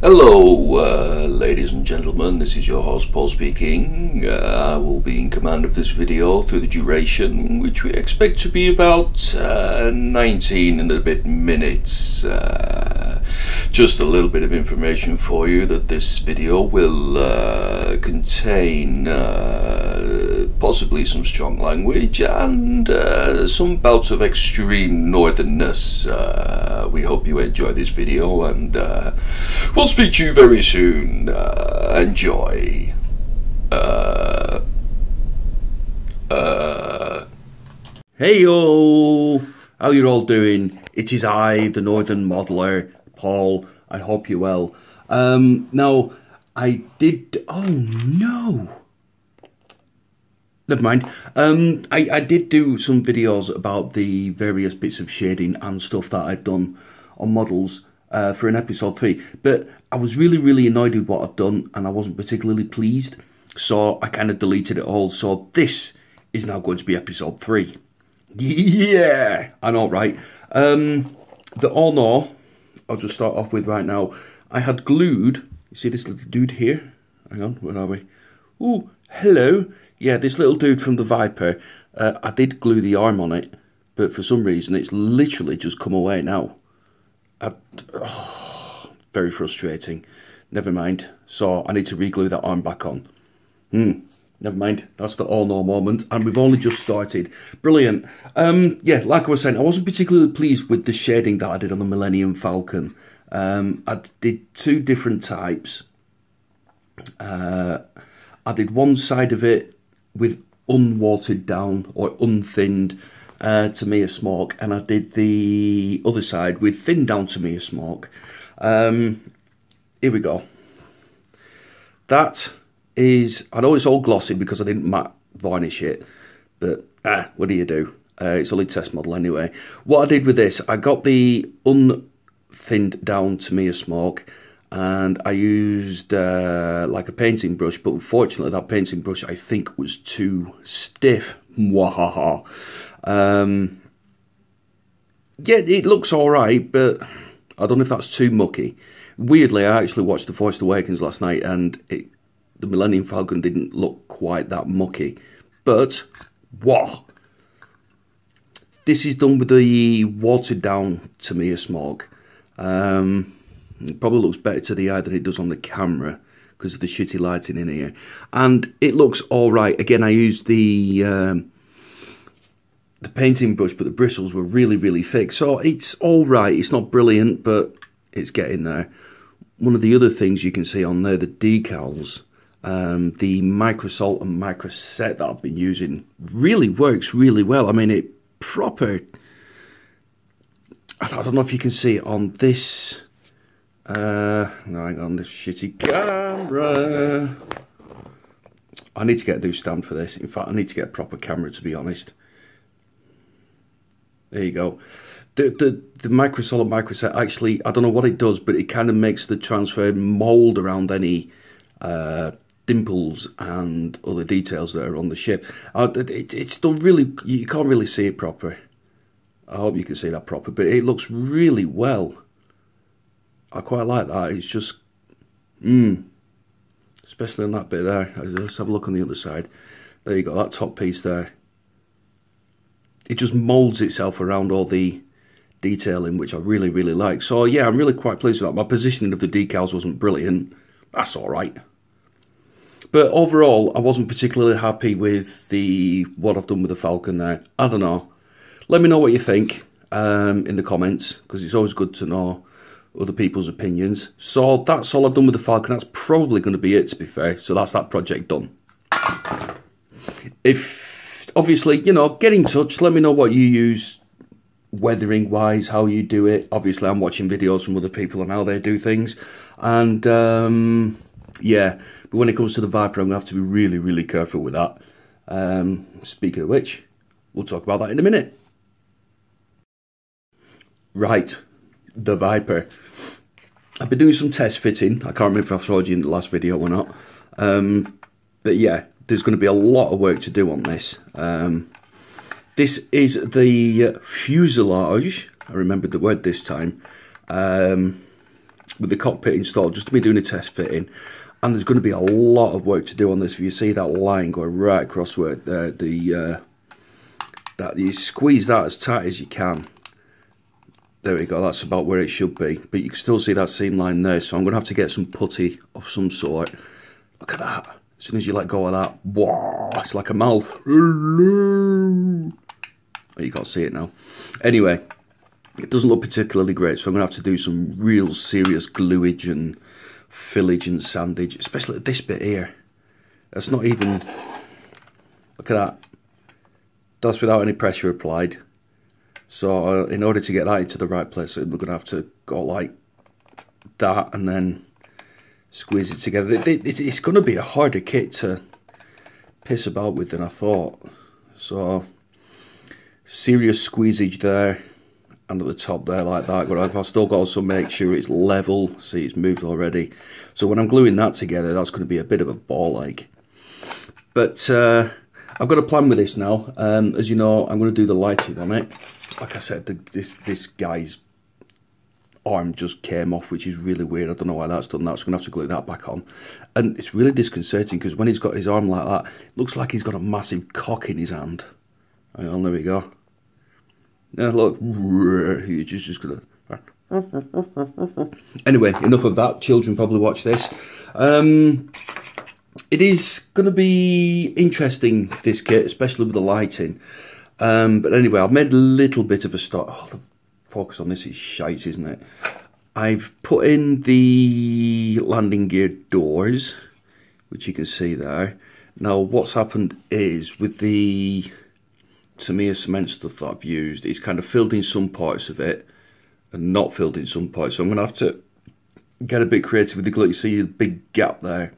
Hello, ladies and gentlemen, this is your host Paul speaking. I will be in command of this video through the duration, which we expect to be about 19 and a bit minutes. Just a little bit of information for you that this video will contain possibly some strong language and some bouts of extreme northernness. We hope you enjoy this video, and we'll speak to you very soon. Enjoy. Hey yo, how you all doing? It is I, the Northern Modeler, Paul. I hope you're well. Now, I did... Oh no! Never mind. I did do some videos about the various bits of shading and stuff that I've done on models for an episode 3, but I was really annoyed with what I've done and I wasn't particularly pleased, so I kind of deleted it all. So this is now going to be episode 3. Yeah, I know, right? The Ono, I'll just start off with right now. I had glued, you see this little dude here? Hang on, where are we? Ooh, hello. Yeah, this little dude from the Viper, I did glue the arm on it, but for some reason it's literally just come away now. Very frustrating. Never mind. So I need to re-glue that arm back on. Never mind. That's the all-no moment, and we've only just started. Brilliant. Yeah, like I was saying, I wasn't particularly pleased with the shading that I did on the Millennium Falcon. I did 2 different types. I did one side of it with unwatered down or unthinned Tamiya smoke, and I did the other side with thinned down Tamiya smoke. Here we go. That is, I know it's all glossy because I didn't matte varnish it, but what do you do? It's only test model anyway. What I did with this, I got the unthinned down Tamiya smoke, and I used like a painting brush, but unfortunately that painting brush I think was too stiff. Mwahaha. Yeah, it looks alright, but I don't know if that's too mucky. Weirdly, I actually watched The Force Awakens last night, and the Millennium Falcon didn't look quite that mucky. But, wow! This is done with the watered down Tamiya smoke. It probably looks better to the eye than it does on the camera because of the shitty lighting in here. And it looks alright. Again, I used the painting brush, but the bristles were really thick. So it's alright. It's not brilliant, but it's getting there. One of the other things you can see on there, the decals, the microsalt and microset that I've been using really works really well. I mean, it proper... I don't know if you can see it on this... no, hang on, this shitty camera. I need to get a new stand for this. In fact, I need to get a proper camera, to be honest. There you go. The microsol and microset, actually, I don't know what it does, but it kind of makes the transfer mould around any dimples and other details that are on the ship. It's done really, you can't really see it proper. I hope you can see that proper, but it looks really well. I quite like that. It's just, especially on that bit there. Let's have a look on the other side. There you go, that top piece there. It just moulds itself around all the detailing, which I really like. So yeah, I'm really quite pleased with that. My positioning of the decals wasn't brilliant. That's alright. But overall, I wasn't particularly happy with what I've done with the Falcon there. I don't know. Let me know what you think in the comments, because it's always good to know other people's opinions. So that's all I've done with the Falcon. That's probably going to be it, to be fair. So that's that project done. If, obviously, you know, get in touch. Let me know what you use weathering wise, how you do it. Obviously, I'm watching videos from other people on how they do things. And yeah, but when it comes to the Viper, I'm going to have to be really careful with that. Speaking of which, we'll talk about that in a minute. Right, the Viper. I've been doing some test fitting. I can't remember if I showed you in the last video or not. But yeah, there's going to be a lot of work to do on this. This is the fuselage. I remembered the word this time. with the cockpit installed, just to be doing a test fitting. And there's going to be a lot of work to do on this. If you see that line going right across where that you squeeze that as tight as you can. There we go, that's about where it should be. But you can still see that seam line there, so I'm going to have to get some putty of some sort. Look at that. As soon as you let go of that, wow, it's like a mouth. Oh, you can't see it now. Anyway, it doesn't look particularly great, so I'm going to have to do some real serious gluage and fillage and sandage, especially at this bit here. That's not even, look at that. That's without any pressure applied. So in order to get that into the right place, we're going to have to go like that and then squeeze it together. It's going to be a harder kit to piss about with than I thought. So serious squeezage there and at the top there like that. I've still got to also make sure it's level. See, it's moved already. So when I'm gluing that together, that's going to be a bit of a ball ache. But I've got a plan with this now. As you know, I'm going to do the lighting on it. Like I said, this guy's arm just came off, which is really weird. I don't know why that's done that, so I'm going to have to glue that back on. And it's really disconcerting because when he's got his arm like that, it looks like he's got a massive cock in his hand. Hang on, there we go. Now look, he's just going to... Anyway, enough of that. Children probably watch this. It is going to be interesting, this kit, especially with the lighting. But anyway, I've made a little bit of a start. Oh, the focus on this is shite, isn't it? I've put in the landing gear doors, which you can see there. Now, what's happened is with the Tamiya cement stuff that I've used, it's kind of filled in some parts of it and not filled in some parts. So I'm going to have to get a bit creative with the glue. You see a big gap there.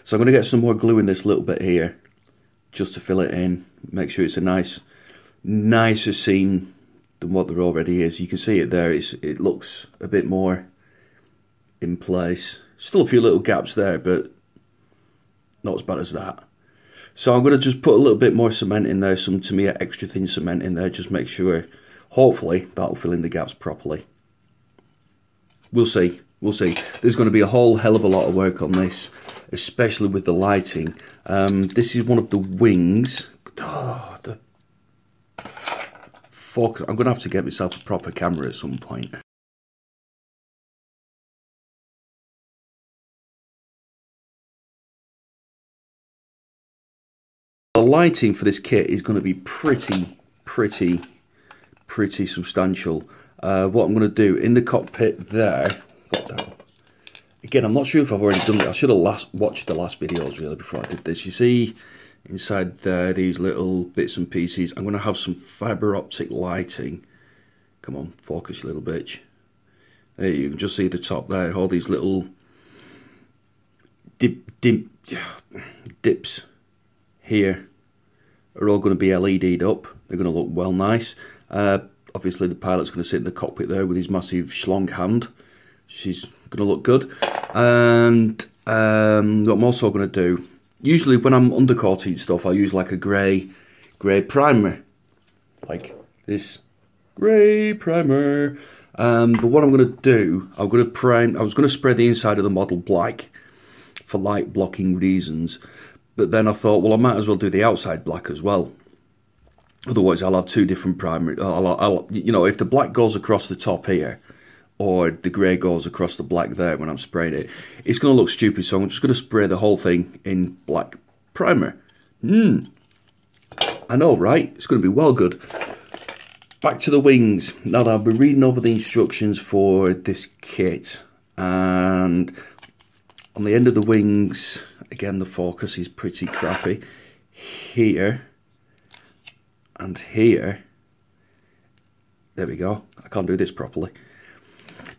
So I'm going to get some more glue in this little bit here, just to fill it in, make sure it's a nicer seam than what there already is. You can see it there, it looks a bit more in place. Still a few little gaps there, but not as bad as that. So I'm going to just put a little bit more cement in there, some Tamiya extra thin cement in there, just make sure, hopefully, that'll fill in the gaps properly. We'll see, we'll see. There's going to be a whole hell of a lot of work on this, especially with the lighting. This is one of the wings. Oh, the focus. I'm going to have to get myself a proper camera at some point. The lighting for this kit is going to be pretty substantial. What I'm going to do in the cockpit there, again, I'm not sure if I've already done it. I should have watched the last videos really before I did this. You see inside there, these little bits and pieces. I'm going to have some fibre optic lighting. Come on, focus, you little bitch. There you can just see the top there. All these little dips here are all going to be LED'd up. They're going to look well nice. Obviously the pilot's going to sit in the cockpit there with his massive schlong hand. She's going to look good. And what I'm also going to do, usually when I'm undercoating stuff, I use like a grey primer, like this grey primer. But what I'm going to do, I was going to spray the inside of the model black for light blocking reasons. But then I thought, well, I might as well do the outside black as well. Otherwise, I'll have two different primers. You know, if the black goes across the top here, or the grey goes across the black there when I'm spraying it, it's going to look stupid. So I'm just going to spray the whole thing in black primer. I know, right? It's going to be well good. Back to the wings. Now, I've been reading over the instructions for this kit, and on the end of the wings, again, the focus is pretty crappy. Here and here. There we go. I can't do this properly.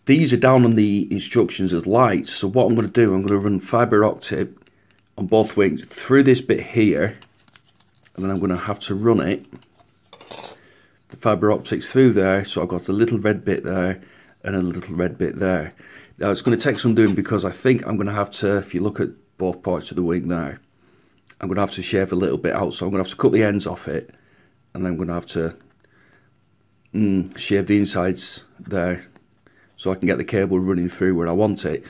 These are down on the instructions as lights. So what I'm going to do, I'm going to run fibre optic on both wings through this bit here. And then I'm going to have to run it, the fibre optics through there. So I've got a little red bit there and a little red bit there. Now it's going to take some doing because I think I'm going to have to, if you look at both parts of the wing there, I'm going to have to shave a little bit out. So I'm going to have to cut the ends off it. And then I'm going to have to shave the insides there so I can get the cable running through where I want it.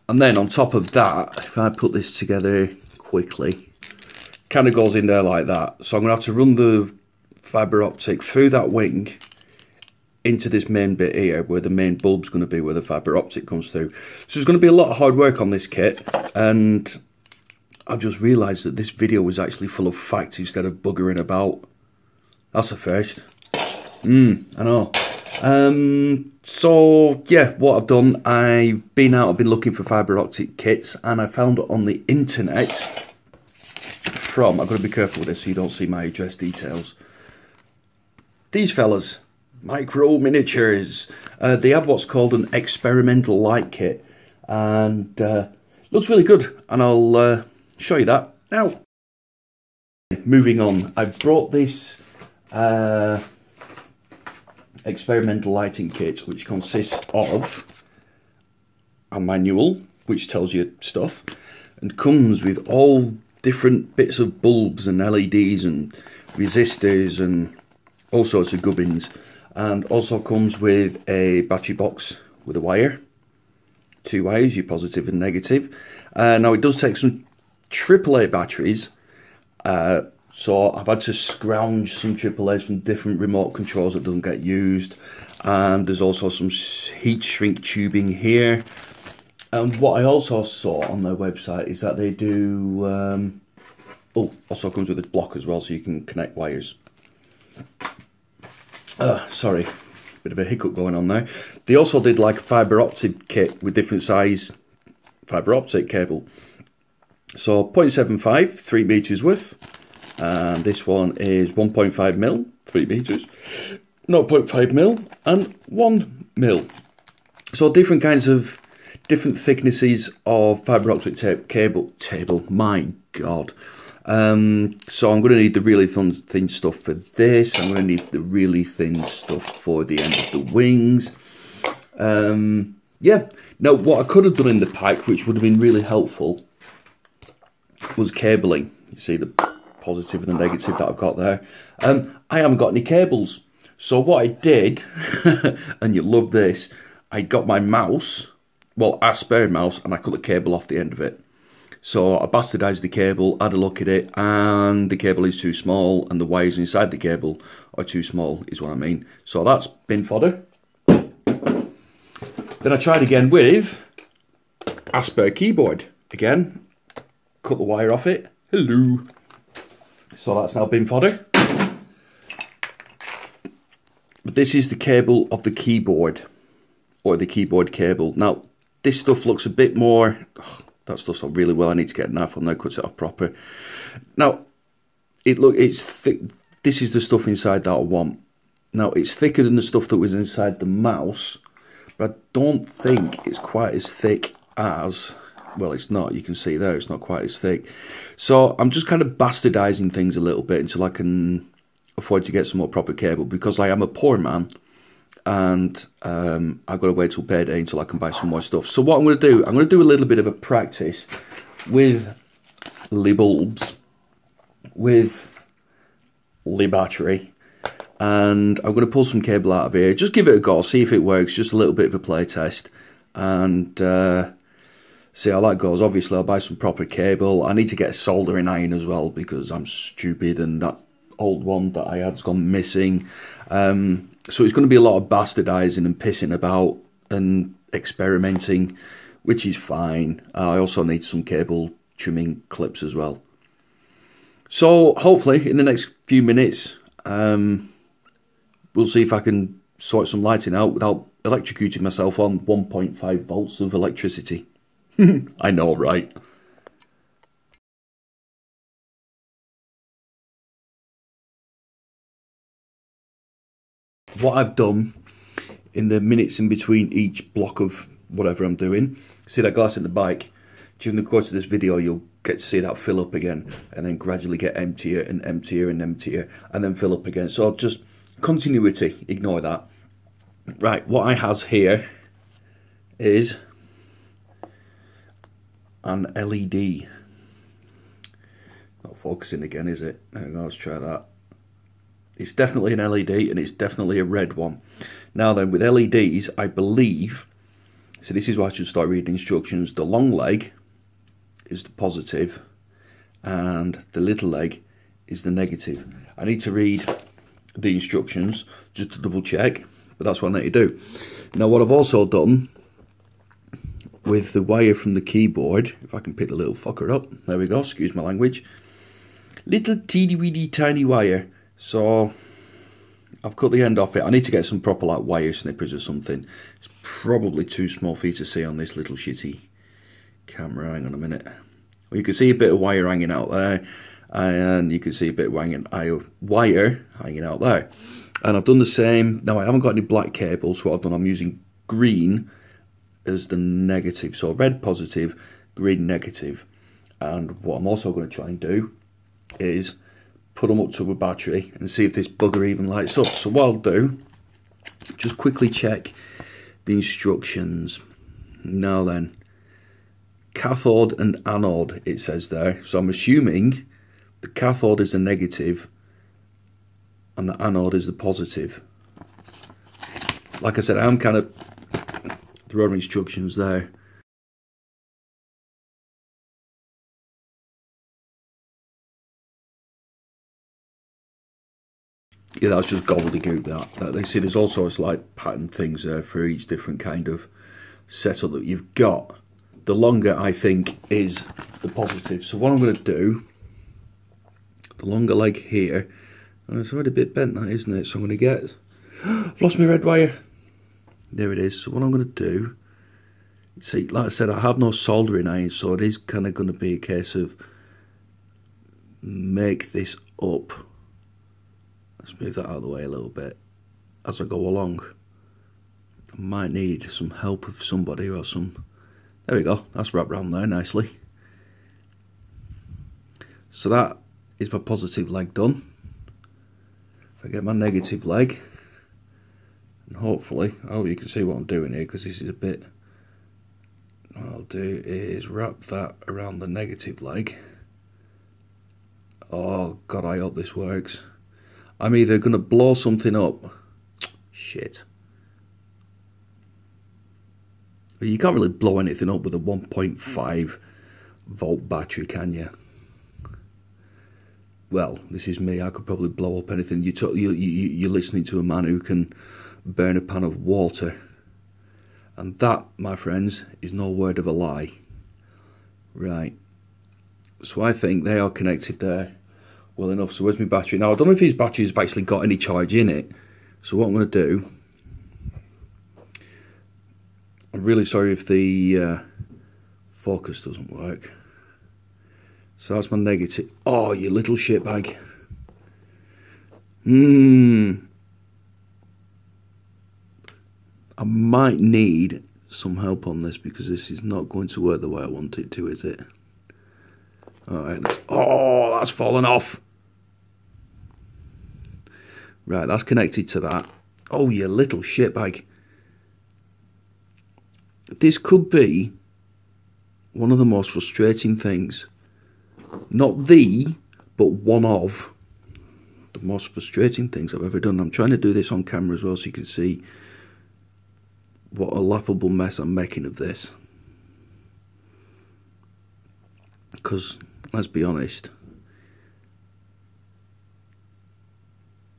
And then on top of that, if I put this together quickly, kind of goes in there like that. So I'm going to have to run the fibre optic through that wing into this main bit here where the main bulb's going to be, where the fibre optic comes through. So there's going to be a lot of hard work on this kit, and I've just realised that this video was actually full of facts instead of buggering about. That's a first. I know. So yeah, what I've done, I've been looking for fibre optic kits, and I found it on the internet from, I've got to be careful with this so you don't see my address details, these fellas, Micro Miniatures. They have what's called an experimental light kit, and looks really good, and I'll show you that now. Moving on, I've brought this experimental lighting kit, which consists of a manual which tells you stuff, and comes with all different bits of bulbs and LEDs and resistors and all sorts of gubbins, and also comes with a battery box with a wire, 2 wires, your positive and negative. Now it does take some AAA batteries, so I've had to scrounge some AAAs from different remote controls that doesn't get used, and there's also some heat shrink tubing here. And what I also saw on their website is that they do, also comes with a block as well, so you can connect wires. Sorry, bit of a hiccup going on there. They also did like a fibre optic kit with different size fibre optic cable. So 0.75, 3 meters width. And this one is 1.5 mil, 3 meters, 0.5 mil, and 1 mil. So different thicknesses of fibre optic cable. My God. So I'm going to need the really thin stuff for this. I'm going to need the really thin stuff for the end of the wings. Yeah. Now, what I could have done in the pack, which would have been really helpful, was cabling. You see the positive and the negative that I've got there. I haven't got any cables. So what I did, and you'll love this, I got my mouse, well, a spare mouse, and I cut the cable off the end of it. So I bastardised the cable, had a look at it, and the cable is too small, and the wires inside the cable are too small, is what I mean. So that's bin fodder. Then I tried again with a spare keyboard. Again, cut the wire off it. Hello. So that's now bin fodder. But this is the cable of the keyboard, or the keyboard cable. Now, this stuff looks a bit more... that stuff's not really well. I need to get a knife on there, cut it off proper. Now, it's thick. This is the stuff inside that I want. Now, it's thicker than the stuff that was inside the mouse, but I don't think it's quite as thick as... well, it's not. You can see there, it's not quite as thick. So I'm just kind of bastardizing things a little bit until I can afford to get some more proper cable, because I am a poor man, and I've got to wait till payday until I can buy some more stuff. So what I'm going to do, I'm going to do a little bit of a practice with the bulbs, with the battery, and I'm going to pull some cable out of here, just give it a go, see if it works, just a little bit of a play test, and see how that goes. Obviously I'll buy some proper cable. I need to get a soldering iron as well, because I'm stupid and that old one that I had's gone missing. So it's going to be a lot of bastardizing and pissing about and experimenting, which is fine. I also need some cable trimming clips as well. So hopefully in the next few minutes, we'll see if I can sort some lighting out without electrocuting myself on 1.5 volts of electricity. I know, right? What I've done in the minutes in between each block of whatever I'm doing, see that glass in the bike? During the course of this video, you'll get to see that fill up again, and then gradually get emptier and emptier and emptier, and then fill up again. So just continuity, ignore that. Right, what I has here is an LED. Not focusing again, is it? There we go, let's try that. It's definitely an LED, and it's definitely a red one. Now then, with LEDs, I believe So this is why I should start reading instructions. The long leg is the positive and the little leg is the negative. I need to read the instructions just to double check, but that's what I need to do. Now what I've also done with the wire from the keyboard, if I can pick the little fucker up, there we go, excuse my language, little teeny weeny tiny wire. So I've cut the end off it. I need to get some proper like wire snippers or something. It's probably too small for you to see on this little shitty camera. Hang on a minute. Well, you can see a bit of wire hanging out there, and you can see a bit of wire hanging out there. And I've done the same. Now I haven't got any black cables, so what I've done, I'm using green as the negative. So red positive, green negative. And what I'm also going to try and do is put them up to a battery and see if this bugger even lights up. So what I'll do, just quickly check the instructions. Now then, cathode and anode, it says there. So I'm assuming the cathode is the negative and the anode is the positive. Like I said, I'm kind of throwing instructions there. Yeah, that's just gobbledygook, that. They see there's all sorts of like pattern things there for each different kind of setup that you've got. The longer, I think, is the positive. So what I'm going to do, the longer leg here, oh, it's already a bit bent, that, isn't it? So I'm going to get, I've lost my red wire. There it is. So what I'm going to do, see, like I said, I have no soldering iron, so it is kind of going to be a case of make this up. Let's move that out of the way a little bit as I go along. I might need some help of somebody or some. There we go, that's wrapped around there nicely. So that is my positive leg done. If I get my negative leg, and hopefully, oh, you can see what I'm doing here because this is a bit. What I'll do is wrap that around the negative leg. Oh God, I hope this works. I'm either going to blow something up. Shit. You can't really blow anything up with a 1.5 volt battery, can you? Well, this is me. I could probably blow up anything. You're listening to a man who can burn a pan of water. And that, my friends, is no word of a lie. Right. So I think they are connected there well enough. So where's my battery? Now, I don't know if these batteries have actually got any charge in it. So what I'm going to do, I'm really sorry if the focus doesn't work. So that's my negative. Oh, you little shitbag. I might need some help on this because this is not going to work the way I want it to, is it? Alright, oh, that's fallen off. Right, that's connected to that. Oh, you little shitbag. This could be one of the most frustrating things. Not the, but one of the most frustrating things I've ever done. I'm trying to do this on camera as well so you can see what a laughable mess I'm making of this. Because, let's be honest,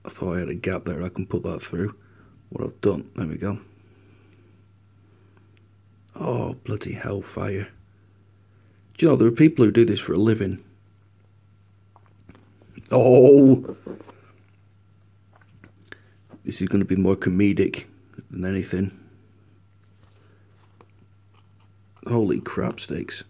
I thought I had a gap there I can put that through. What I've done, there we go. Oh, bloody hellfire. Do you know, there are people who do this for a living. Oh! This is going to be more comedic than anything. Holy crap stakes.